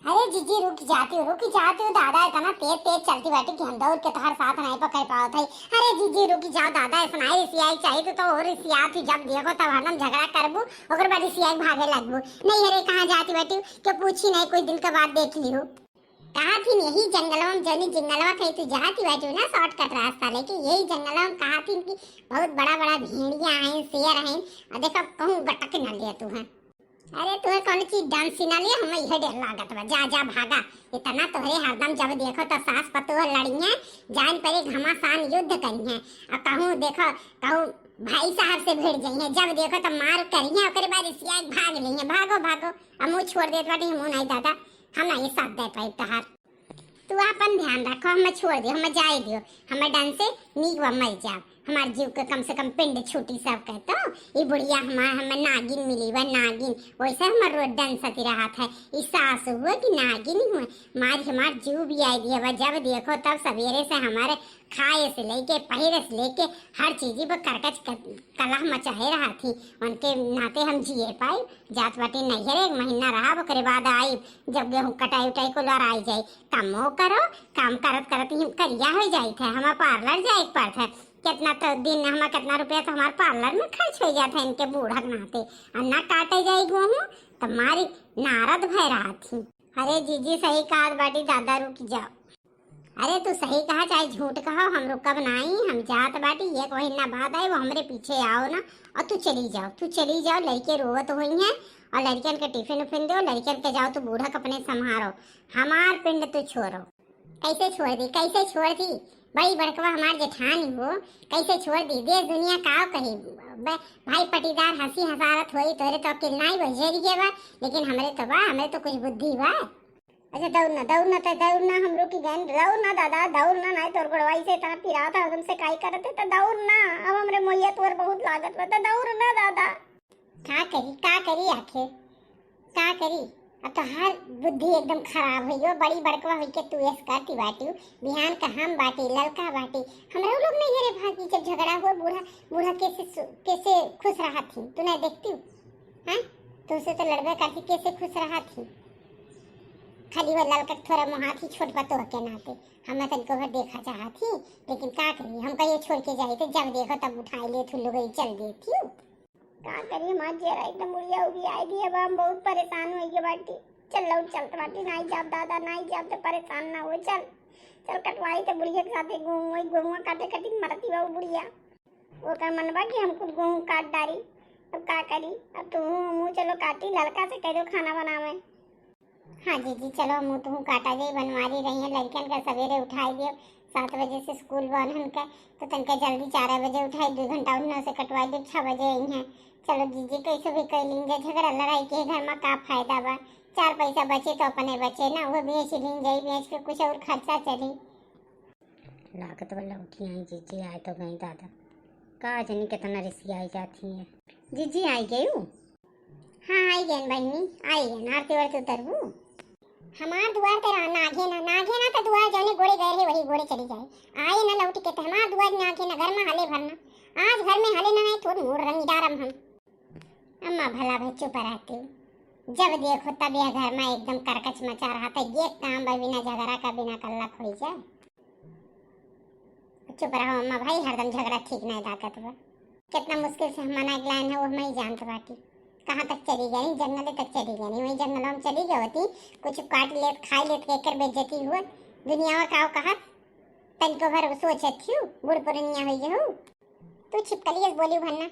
अरे जीजी रुक जाती हूँ दादा, इतना तेज तेज चलती बैठी कि हम दौड़ के तोहर साथ नहीं पकड़ पाओ थे। अरे जीजी रुक जाओ दादा, सुनाई सियाई चाहिए तो और सिया थी, जब देखो तब हरदम झगड़ा करबू ओकर बाद सियाई भागे लगबू। नहीं अरे कहाँ जाती बैठी के पूछी नहीं, कुछ दिन के बाद देख ली हूँ। कहा थी यही जंगलवा में, जनी जंगलवा कहीं तू जाती बैठी ना शॉर्टकट रास्ता लेके, यही जंगलवा में कहा थी कि बहुत बड़ा बड़ा भेड़िया हैं, शेर हैं, और देखो कहूँ गटक न लिया तू है। अरे तुम्हें कौन चीज डांस सिखा लिया, हमें यह डर लागत बा। जा जा भागा, इतना तोहरे हरदम जब देखो तो सास पतोह लड़िया जान परे घमासान युद्ध करिए, और कहूँ देखो कहूँ भाई साहब से भिड़ जाइए, जब देखो तो मार करिए ओकरे बाद सिया भाग लिए। भागो भागो, अब मुँह छोड़ देत बाटी, मुँह नहीं दादा हम नहीं साथ दे पाई तहार। तू अपन ध्यान रखो, हमें छोड़ दियो, हमें जाए दियो, हमें डन से नीक व मर जाओ, हमार जीव के कम से कम पिंड छूटी सब कहतो। ये बुढ़िया हमें नागिन मिली वह नागिन, वैसे हमार रोड डन सती रहा था, इस सास हुआ कि नागिन हुआ, हमार जीव भी आई दिया वह। जब देखो तब सवेरे से हमारे खाए से लेके पहिरे से लेके हर चीज पर करकच कलह मचाए रहा थी, उनके नाते हम जिए पाए। जात बाटी नहीं एक महीना रहा, ओकरे बाद आई जब गेहूँ कटाई उटाई को लड़ाई जाए, कामो करो, काम करत करत ही करिया हो जाए थे। हमारा पार्लर जाए पर था, कितना तो दिन हमारा कितना रुपया तो हमारे पार्लर में खर्च हो जाता है इनके बूढ़ा नाते, और ना काटे जाए गेहूँ तो हमारी नारद भय रहा थी। अरे जीजी सही कहा बाटी दादा, रुक जाओ। अरे तू सही कहा चाहे झूठ कहा, हम रुकब नहीं, हम जात बाटी एक महीना बाद आए, वो हमारे पीछे आओ ना, और तू चली जाओ, लड़के रोवत हुई हैं, और लड़कियन के टिफिन उफिन दो, लड़कियन के जाओ तो बूढ़ा अपने संभारो, हमार पिंड तू छोड़ो। कैसे छोड़ दी बड़ी बड़कवा हमार जेठानी हो, कैसे छोड़ दी, देश दुनिया का कही भाई पटीदार हंसी हसारत होई तोरे तो अकेल नहीं बजेरी के बा, लेकिन हमरे तो कुछ बुद्धि बा। अच्छा दौड़ना हम रुकी गए, दौड़ना दादा दौड़ना, नहीं तोर गोड़वाई से इतना पिरा था हमसे काई करते तो दौड़ना, अब हमरे मोहिया तोर बहुत लागत बा, तो दौड़ना दादा। का करी आखिर का करी, अब तो हर बुद्धि एकदम खराब हुई हो, बड़ी बड़कवा हुई के तू ऐस करती बाटी, बिहान का हम बाटी ललका बाटी, हमरा लोग नहीं हरे भागी जब झगड़ा हुआ, बूढ़ा कैसे खुश रहा थी, तू नहीं देखती हाँ, तुझसे तो लड़बे करती, कैसे खुश रहा थी, खाली वो ललका थोड़ा मुहा थी छोट पतोह के नाते, हमें तनिको भर देखा चाहा थी, लेकिन का करी हम कहीं छोड़ के जाए थे, जब देखो तब उठाई ले थुल्लू गई चल गई थी। का करिए मां जरा एकदम मुड़िया उड़ी आई दी, अब हम बहुत परेशान हो गए बाटी। चलत बाटी, नहीं जाब दादा नहीं जाब तो परेशान ना हो, चल कटवाई तो बुढ़िया के साथ गेहूँ काटे कटी मरती बा बुढ़िया, वो का मनवा कि हम कुछ गेहूँ काट डारी, अब का करी, अब तू मुँह चलो काटी, लड़का से कह दो खाना बनावे। हाँ जी चलो मुँह तुम काटा जाए, बनवारी रही है लड़कियन का, सवेरे उठाई दियो, 7 बजे से स्कूल बन उनका, तो तनका जल्दी 4 बजे उठाई, 2 घंटा उन्होंने से कटवाई दे, 6 बजे आई हैं। चलो जीजी कैसे भी कर लेंगे, झगड़ा लड़ाई के घर में का फायदा बा, 4 पैसा बचे तो अपने बचे ना, वो बेच लें जाए, बेच के कुछ और खर्चा चली। लागत वाला उठी आई जीजी आए तो गई दादा, का जनी कितना रिसी आई जाती है। जीजी आई गई हूँ, हाँ आई गई बहनी आई गई, आरती वारती उतरबू, हमार दुआर तेरा नागे ना तो दुआर जाने गोड़े गए है वही गोड़े चली जाए, आए ना लौटी के हमार दुआर नागे ना, घर में हले भरना, आज घर में हले ना नहीं थोड़ी मोड़ रंगी डारम हम। अम्मा भला भाई चुप रहती हूँ, जब देखो तब यह घर में एकदम करकच मचा रहा था, ये काम बिना झगड़ा का बिना कल्ला खोई जाए। चुप रहो अम्मा भाई, हरदम झगड़ा ठीक नहीं ताकत बा, कितना मुश्किल से हम मना लाइन है वो हम ही जानत बाटी, कहाँ तक चली गई, जंगल तक चली गई, वही जंगलों में चली गई होती, कुछ काट लेत खाई लेत केकर बेइज्जती हुआ, दुनिया में काव कहा तनिको भर सोचत थी बूढ़ पुरनिया हुई हो, तू छिपकली बोली भरना,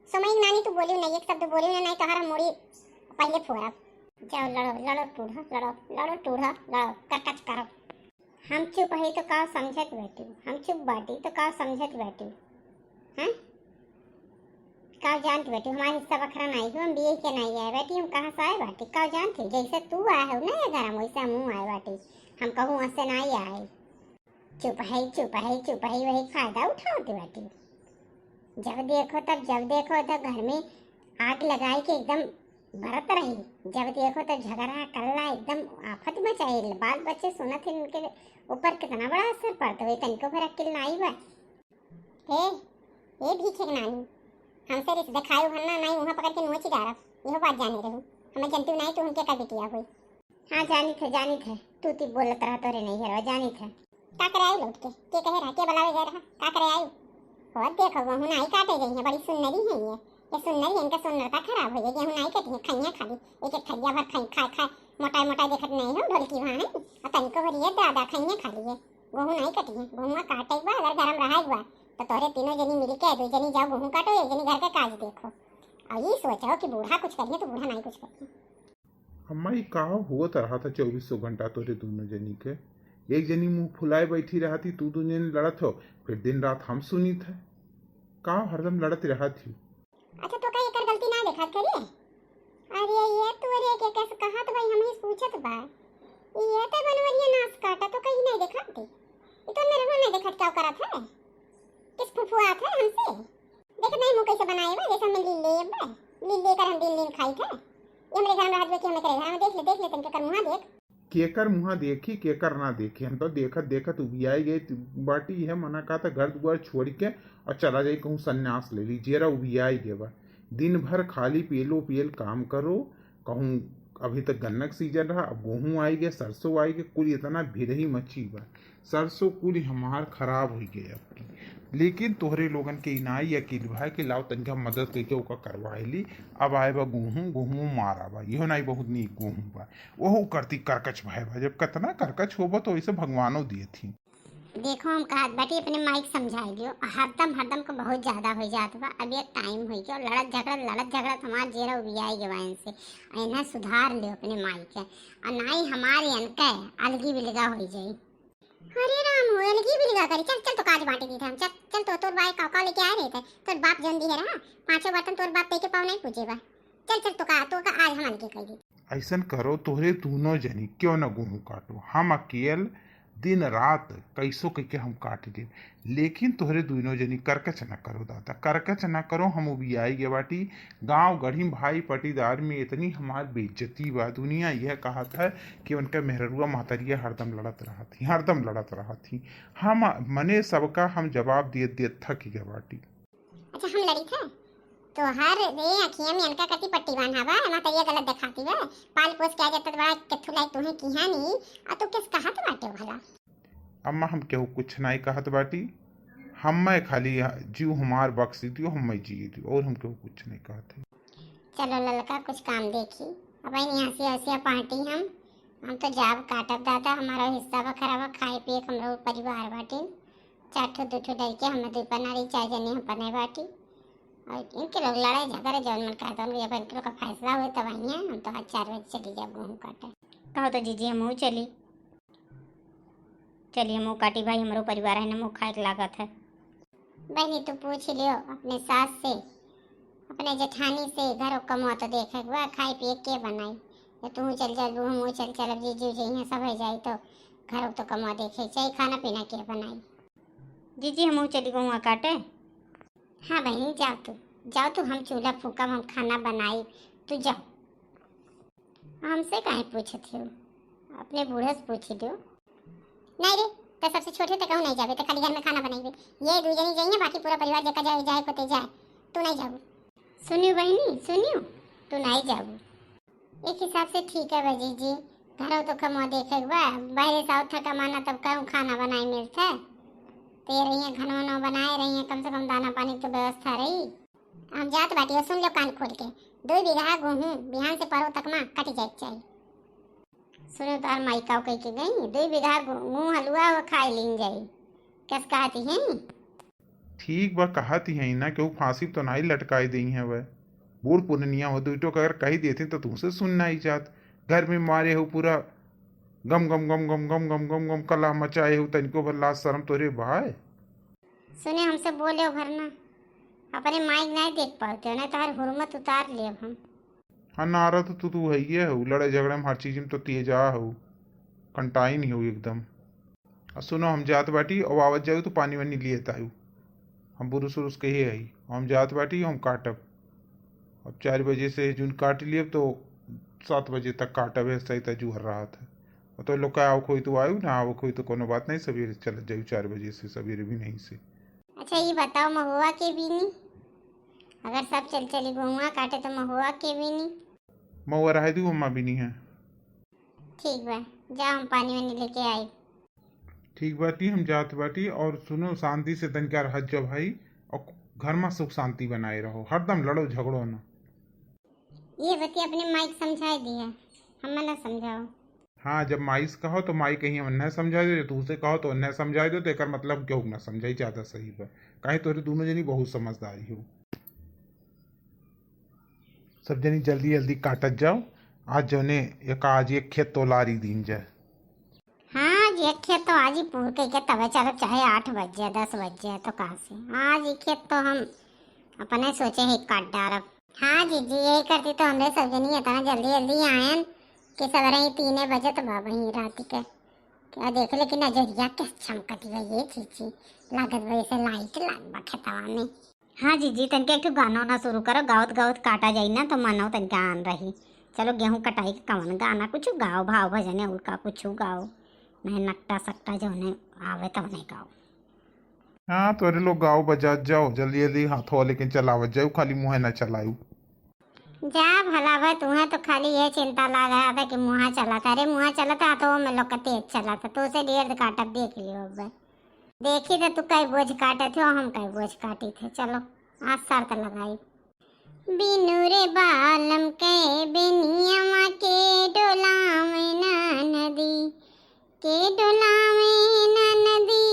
समय नानी तू बोली नहीं, एक शब्द बोली नहीं तो हर मोड़ी पहले फोड़ा, जाओ लड़ो टूढ़ा करकच करो। हम चुप है तो का समझत बैठी, हम चुप बाटी तो का समझत बैठी, हाँ का जानती बेटी, हमारे हिस्सा बखरा नहीं हो, हम बीए के नहीं आए बेटी, हम कहाँ से आए बाटी, का जानती जैसे तू आया हो ना ये घर में वैसे हम आए बाटी, हम कहूँ ऐसे नहीं आए। चुप है वही फायदा उठाओते बाटी, जब देखो तब घर में आग लगाई के एकदम भरत रही, जब देखो तो झगड़ा कल्ला एकदम आफत मचाई, बाल बच्चे सुना थे उनके ऊपर कितना बड़ा असर पड़ता है, तनिको फिर अकेल नहीं बा। ये भीखे नानी हमसे रिश्ते दिखाई भरना नहीं, वहाँ पकड़ के नोची डारा, यह बात जाने रहूँ, हमें जनती नहीं तो उनके का बिटिया हुई। हाँ जानी थे तू बोलत रहा तोरे नहीं हेरवा जानी थे का करे आई लौट के कहे रहा के बुलावे गए रहा का करे आई और देखो गेहूं नहीं काटे गई है बड़ी सुन्नरी है ये सुन्नरी इनका सुन्नरता खराब हो गई गेहूं नहीं कटी है खैया खाली एक एक खैया भर खाए मोटाई मोटाई देखत नहीं हो ढोलकी वहां है और तनिको भर ये दादा खैया खाली है गेहूं नहीं कटी है गेहूं काटे बा अगर गरम रहा हुआ तो तोरे तीनों जनी मिल के दो जनी जाओ गेहूं काटो एक जनी घर का काज देखो और ये सोचो कि बूढ़ा कुछ करिए तो बूढ़ा नहीं कुछ करिए। अम्मा ये कहा हुआ तो रहा था 2400 घंटा तोरे दोनों जनी के एक जनी मुंह फुलाए बैठी रहा थी तू दोनों जनी लड़त हो फिर दिन रात हम सुनी थे का हरदम लड़त रहा थी। अच्छा तो कहीं कर गलती ना देखा करिए अरे ये तू अरे के कैसे कहा तो भाई हम ही पूछत बा ये तो बनवरिया नाश काटा तो कहीं नहीं देखा थी ये तो मेरे को नहीं देखा क्या करा था किस फुफुआ था हमसे देख नहीं मुंह कैसे बनाए हुए जैसे मैं लीले कर हम दिन खाई थे ये मेरे घर में रात में करे घर में देख ले तनके कर मुंह देख केकर मुहा देखी केकर ना देखी हम तो देखत उबियाई गई बाटी है मना का था घर दुआर छोड़ के और चला जाए कहूँ संन्यास ले ली जेरा उबियाई गे बा दिन भर खाली पियल काम करो कहूँ अभी तक गन्ना का सीजन रहा अब गेहूँ आई गए सरसों आई गए कुल इतना भीड़ ही मची बा सरसों कुल हमार खराब हो गए अब लेकिन तोहरे लोगन के इनाई अकील भाई कि लाओ तनिका मदद करके ओका करवाए ली अब आए बा गेहूँ मारा बा इहो नहीं बहुत नीक गेहूँ बा वह करती करकच भाई बा जब कतना करकच होबा तो वैसे भगवानों दिए थी। देखो हम कहत बाटी अपने माइक समझाई दियो हरदम को बहुत ज्यादा हो जात बा अभी एक टाइम हो गया लड़त झगड़ा हमार जेरा उबियाई गए वाइन से इन्हें सुधार लियो अपने माइक के और नहीं हमारे अनके अलगी बिलगा हो जाई। अरे राम हो अलगी बिलगा करी चल तो काज बांटी दी थे हम चल तो तोर भाई काका लेके आए रहे थे तोर बाप जन दी है रहा पांचों बर्तन तोर बाप पे के पाव नहीं पूछे बा चल तो का आज हम अलगी कर दी। ऐसा करो तोहरे दोनों जनी क्यों न गेहूँ काटो हम अकेल दिन रात कैसो कह हम काट दे लेकिन तोहरे दोनों जनी करकच न करो दादा करकच न करो हम उबियाई गे बाटी गांव गढ़ी भाई पटीदार में इतनी हमार बेइज्जती बा दुनिया यह कहा था कि उनका मेहरुआ महतरिया हरदम लड़त रहा थी हम मने सबका हम जवाब दिए थक गए बाटी। अच्छा हम लड़ी थे तो हर रे अखियां में अनका कति पट्टी बांधावा महतरिया गलत दिखाती है पाल पोस के आ जाता बड़ा कथु लाई तुम्हें किहा नहीं आ तो किस कहत बाटे भला। अम्मा हम केहू कुछ नहीं कहत बाटी हम खाली जीव हमार बख्शी दियो हम जिए दियो और हम केहू कुछ नहीं कहते। चलो ललका कुछ काम देखी अब यहाँ से हंसिया पार्टी हम तो जाब काटब दादा हमारा हिस्सा बा खराबा खाए पिए हमरो परिवार बाटी चाठो दुठो डर के हम दो पनारी चाय जने हम पने बाटी और इनके लोग लड़ाई झगड़े जौन मन कहता हूँ जब इनके लोग का फैसला हुए तब आइए हम तो आज 4 बजे चली जाए गेहूँ काटे कहो तो जीजी हम चलिए मुँह काटी भाई हमारो परिवार है ना मुँह खाए लागत है बहनी तो पूछ लियो अपने सास से अपने जेठानी से घर कमो तो देखे हुआ खाए पिए के बनाई या तू चल मुँह चल अब जीजी जी सब हो जाए तो घर तो कमो देखे चाहे खाना पीना के बनाई जीजी हम चली गऊँ काटे। हाँ बहनी जाओ तू हम चूल्हा फूकब हम खाना बनाई तू जाओ हमसे काहे पूछत हो अपने बूढ़े से पूछी दो नहीं रे तो सबसे छोटे तो कहूँ नहीं जावे तो खाली घर में खाना बनाइबे ये दू जनी जाइए बाकी पूरा परिवार जका जाए कोते जाए तू नहीं जाऊ सुनियो बहनी सुनियो तू नहीं जाऊ एक हिसाब से ठीक है बजी जी घरों तो कमा देखे हुआ बाहर साउथ का माना तब कहूँ खाना बनाई मिलता ते रही है खाना बनाए रही है कम से कम दाना पानी की व्यवस्था रही हम जात बाटी सुन लो कान खोल के 2 बीघा गेहूँ बिहान से परो तक में कट जाए चाहिए सुनो तार माइका कह के गई 2 बीघा गेहूँ हलवा वो खाए लीन जाई कैसे कहती है ठीक बा कहती है ना केहू फांसी तो नहीं लटकाई दी है वह बूढ़ पुरनिया हो दूटो अगर कही देते तो तुमसे सुनना ही चाहत घर में मारे हो पूरा गम गम गम गम गम गम गम गम कला मचाए हो तनिको भर लाज शर्म तोरे भाई सुने हमसे बोले भरना अपने माइक नहीं देख पाते ना तार हुरमत उतार ले हम हाँ नारा तो तू है ही हो लड़ाई झगड़े में हर चीज में तो तेजा हो कंटाई नहीं हो एकदम। सुनो हम जात बाटी और आवाज जाऊ तो पानी वानी लिए तायू हम बुरुस उरुस के ही आई हम जात बाटी हम काटब अब 4 बजे से जून काट लिए तो 7 बजे तक काटब है सही तजू हर रहा था तो लोग का आओ कोई तो आयु ना आओ कोई तो कोनो बात नहीं सवेरे चल जाऊ 4 बजे से सवेरे भी नहीं से। अच्छा ये बताओ महुआ के भी नहीं अगर सब चली गहुआ काटे तो महुआ के भी नहीं महुआ रह दू अम्मा भी नहीं है ठीक बा, जाओ हम पानी वानी लेके आई। ठीक बाटी, हम जात बाटी। और सुनो, शांति से तनिका रहत जाओ भाई, और घर में सुख शांति बनाए रहो, हरदम लड़ो झगड़ो ना। ये बती अपने माइक समझाई दी है, हमें ना समझाओ। हाँ, जब माइस कहो तो माई कहीं अन्य समझा दो, तू से कहो तो अन्य समझा दो, तो एकर मतलब क्यों ना समझाई ज़्यादा सही बा। काहे तोरे दोनों जनी बहुत समझदारी हो। सब जनी जल्दी जल्दी काटत जाओ, आज जौने आज एक खेत तो लारी दीन जाए। हाँ जी, एक खेत तो आज ही पूर के तबे चलो, चाहे 8 बज जाए 10 बज जाए तो कहाँ से। आज ही खेत तो हम अपने सोचे ही काट डारब। हाँ जीजी, यही करती तो हमरे सब जनी इतना जल्दी जल्दी आयन कि सवेरे ही 3 बजे तो बाबा ही रात के क्या देख, लेकिन नजरिया क्या चमकती है ये चीची, लागत वही से लाइट लाग बा खेतवा में। हाँ जीजी, तनके एक गाना ना शुरू करो, गावत गावत काटा जाई ना तो मानो तनका आन रही। चलो गेहूं कटाई के कवन गाना कुछ गाओ, भाव भजने उनका कुछ गाओ, नहीं नकटा सकटा जो नहीं आवे तब नहीं गाओ। हाँ, तोरे लोग गाओ बजा जाओ जल्दी जल्दी हाथों, लेकिन चलावत जाओ, खाली मुँह ना चलाऊ। जा भला भाई, तुम्हें तो खाली ये चिंता लग रहा था कि मुँह चला था। अरे मुँह चला था तो मैं लोग का तेज चला था, तो उसे 1.5 काटा देख लियो। अब देखी तो तू कई बोझ काटे थे और हम कई बोझ काटी थे। चलो आज शर्त लगाई। बिनु रे बालम के बेनिया के डोला में ना नदी, के डोला में ना नदी,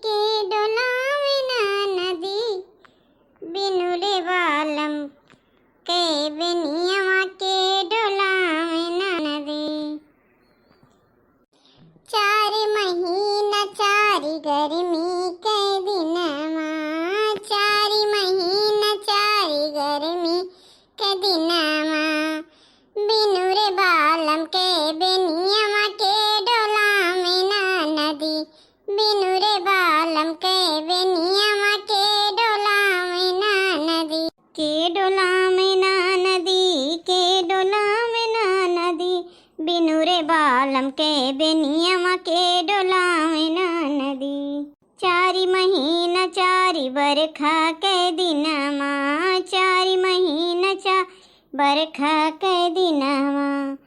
के डोला में ना नदी, बिनु रे बालम के बेनिया के डोला में ना नदी। 4 महीना 4 गर्मी के दिन माँ, 4 महीना 4 गर्मी के दिन माँ, बिनु रे बालम के बेनिया के डोला में ना नदी, बिनु रे बालम के बेनिया के डोला में ना नदी, के डोला में ना नदी, के डोला में ना नदी, बिनु रे बालम के बेनिया के डोला में ना नदी। 4 महीना 4 बरखा के दिन माँ, 4 महीना 4 बरखा के दिन माँ,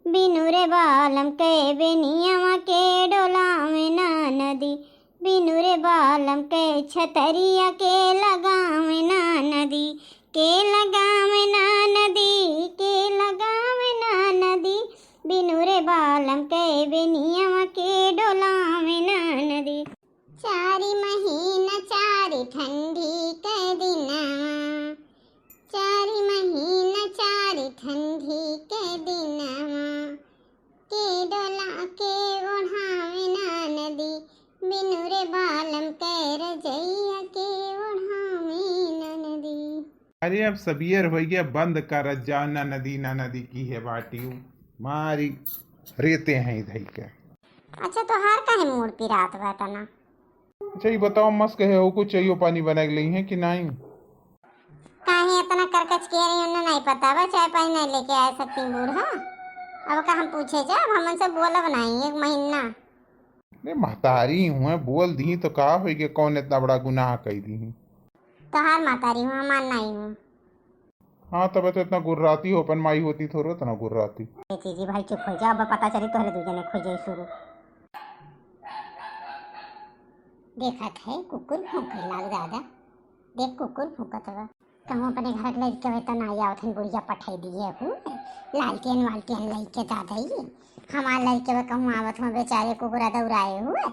बिनु रे बालम के बेनिया के डोला में ना नदी, बिनु रे बालम के छतरिया के लगा में ना नदी, के लगा में ना नदी, के लगा में ना नदी, बिनु रे बालम के बेनिया के डोला में ना नदी। 4 महीना 4 ठंडी के दिन माँ, 4 महीना 4 ठंडी के दिन माँ, के डोला के ओढ़ा में ना नदी, बिनु रे बालम के रजैया के ओढ़ा में ना नदी। अरे अब सबियर भैया बंद कर जा, ना नदी ना नदी की है बाटी मारी रेते हैं इधर के। अच्छा तो हार काहे मूड पी रात बात ना। अच्छा ये बताओ, मस्क है हो कुछ चाहिए पानी बना के ली है कि नहीं? काहे इतना करकच के रही उन्हें नहीं पता बा, चाय पानी नहीं लेके आ सकती बूढ़ा। अब का हम पूछे जा, अब हमन से बोलब नहीं 1 महीना। अरे महतारी हूँ, बोल दी तो का हो कि कौन इतना बड़ा गुनाह कर दी। तो हार मातारी हूँ, हमार नहीं हूँ। हाँ तब तो इतना गुर्राती हो, अपन माई होती थोड़ा इतना गुर्राती। जी भाई चुप हो जा, अब पता चली तोहरे दूजे ने खोजे शुरू। देखत है कुकुर भौंके लाग दादा, देख कुकुर भौंकत बा। कहूँ अपने घर के लड़के हुए तो नहीं आवत हन, बुढ़िया पठाई दिए हूँ लालटेन वालटेन लड़के दादा ही। हमारे लड़के में कहूँ आवत हूँ बेचारे कुकुरा दौड़ाए हुए।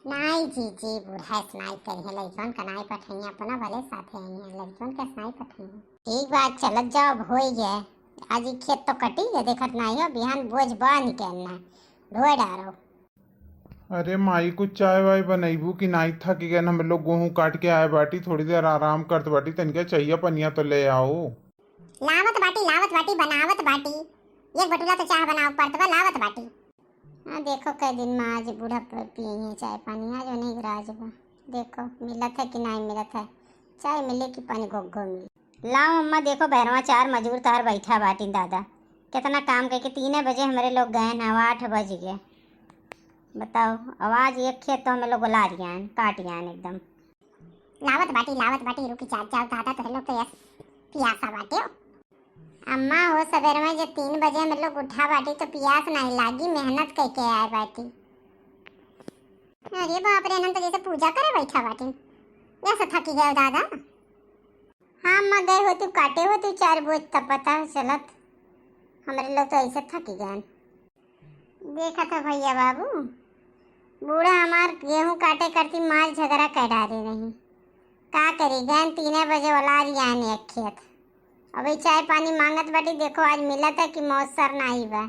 नहीं जी बूढ़ा स्नाई करी लड़कन का नहीं पठाइए, अपना भले साथे आई हैं लड़कन का स्नाई पठाइए। ठीक बात, चलत जाओ, अब हो गया आज ही खेत तो कटी है, देखत नहीं हो बिहान बोझ बा निकलना ढोए डारो। अरे माई कुछ चाय वाय बनैबू कि नहीं था कि हम लोग गेहूँ काट के आए बाटी, थोड़ी देर आराम करत बाटी, तनिका चाहिए पनिया तो ले आओ। लावत बाटी बनावत बाटी, एक बटुला तो चाय बनाओ पड़त बा, लावत बाटी। हाँ देखो कई दिन में आज बूढ़ा पिए चाय पानी, आज नहीं राज बा, देखो मिलत है कि नहीं मिलत है, चाय मिले कि पानी गोगो मिले। लाओ अम्मा देखो बैरवा 4 मजूर तार बैठा बाटी दादा, कितना काम करके 3 बजे हमारे लोग गए ना, 8 बज गए। बताओ आवाज एक खेत तो हमें लोग ला रही हैं काट गया एकदम। लावत बाटी रुकी जाओ दादा, तो लोग तो पियासा बाटे हो। अम्मा हो सवेर में जो 3 बजे हम लोग उठा बाटी तो प्यास नहीं लागी, मेहनत करके आए बाटी। अरे बाप रे, तो जैसे पूजा करे बैठा बाटी। ऐसा थकी गए दादा? हाँ अम्मा, गए हो तू काटे हो तू 4 बोझ, तब पता चलत। हमारे लोग तो ऐसे थकी गए। देखा था भैया बाबू, बूढ़ा हमार गेहूं काटे करती मार झगड़ा कर डाले रही। का करी गए 3 बजे वाला रियान एक खेत। अभी चाय पानी मांगत बाटी, देखो आज मिला था कि मौसर नहीं बा।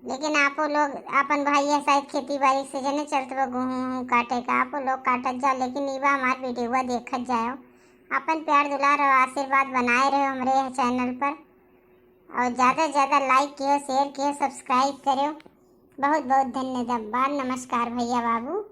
लेकिन आपो लोग अपन भाई है शायद खेती बाड़ी से जने चलते वो गेहूं काटे का, आपो लोग काटत जाओ, लेकिन ई बा हमार वीडियो देखत जाओ। अपन प्यार दुलार और आशीर्वाद बनाए रहो हमारे चैनल पर, और ज़्यादा से ज़्यादा लाइक कियो, शेयर कियो, सब्सक्राइब करो। बहुत बहुत धन्यवाद। नमस्कार भैया बाबू।